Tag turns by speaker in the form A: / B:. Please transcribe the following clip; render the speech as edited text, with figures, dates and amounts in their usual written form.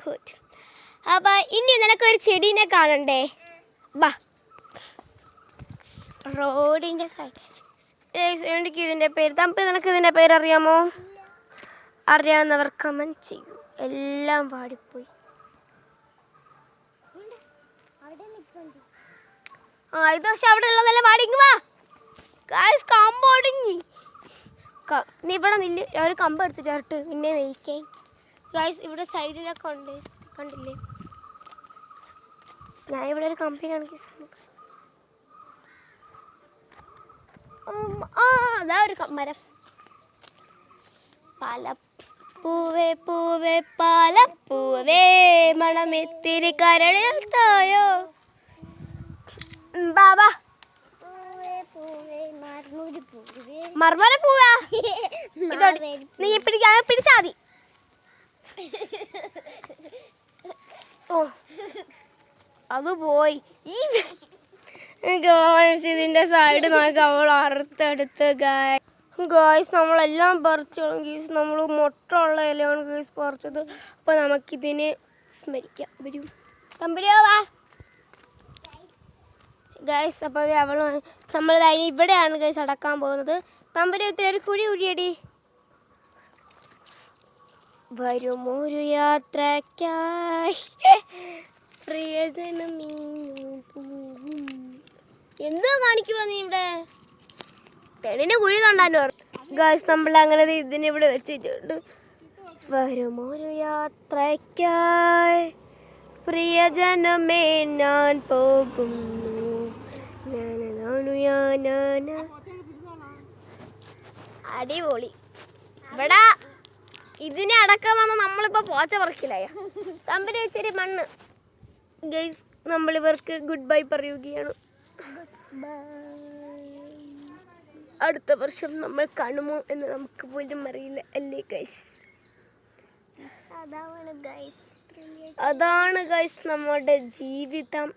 A: Good. അപ്പം ഇനി നിനക്കൊരു ചെടീനെ കാണണ്ടേ? ബാ. റോഡിൻ്റെ സൈഡ്. എനിക്ക് ഇതിൻ്റെ പേര് നിനക്ക് ഇതിൻ്റെ പേരറിയാമോ? അറിയാവുന്നവർ കമൻറ്റ് ചെയ്യൂ. എല്ലാം പാടിപ്പോയി. ഇത് പക്ഷെ അവിടെ ഉള്ളതെല്ലാം പാടിങ്ങി വാ. ഗായ്സ് കമ്പ് ഒടുങ്ങി. നീ ഇവിടെ നില്ല്. ഒരു കമ്പ് എടുത്ത് ചേർട്ട് പിന്നെ മേയ്ക്കേ. ഗായ്സ് ഇവിടെ സൈഡിലൊക്കെ ഉണ്ട്, കണ്ടില്ലേ? ഞാൻ ഇവിടെ ഒരു കമ്പനിയാണ്. അതാ ഒരു മരം. പാലപ്പൂവേ പൂവേ പാലപ്പൂവേ മണമെത്തിരി കരളിൽ തായോ. ബാബാ മർമര പൂവാ. നീ പിടിച്ചാ മതി. ഓ അത് പോയി. ഇതിന്റെ സൈഡ് നോക്കി അവൾ അറുത്തെടുത്ത്. ഗായ്സ് നമ്മളെല്ലാം പറിച്ചു. ഗീസ് നമ്മൾ മുട്ട ഉള്ള ഇലയാണ് ഗീസ് പറിച്ചത്. അപ്പോൾ നമുക്കിതിനെ സ്മരിക്കാം. വരും തമ്പുരാവാ ഗൈസ്. അപ്പോൾ അവൾ നമ്മൾ ഇവിടെയാണ് ഗൈസ് അടക്കാൻ പോകുന്നത്. തമ്പുരത്തിൽ ഒരു കുഴി കുഴിയടി. വരുമൊരു യാത്രയ്ക്കായി പ്രിയജനം എന്തോ കാണിക്കുവാ നീ ഇവിടെ? തെളിന് കുഴി കണ്ടാലോ ഗൈസ്. നമ്മൾ അങ്ങനെ ഇതിനിവിടെ വെച്ചിട്ടുണ്ട്. വരുമൊരു യാത്രയ്ക്കായി പ്രിയജനമേ ഞാൻ പോകുന്നു. അടിപൊളി. ഇവിടെ ഇതിനെ അടക്കം വന്ന് നമ്മളിപ്പോൾ പോച്ച പറിക്കില്ലായ. തമ്പിൽ വെച്ചൊരു മണ്ണ്. ഗൈസ് നമ്മളിവർക്ക് ഗുഡ് ബൈ പറയുകയാണ്. അടുത്ത വർഷം നമ്മൾ കാണുമോ എന്ന് നമുക്ക് പോലും അറിയില്ല അല്ലേ ഗൈസ്? അതാണ് ഗൈസ് നമ്മുടെ ജീവിതം.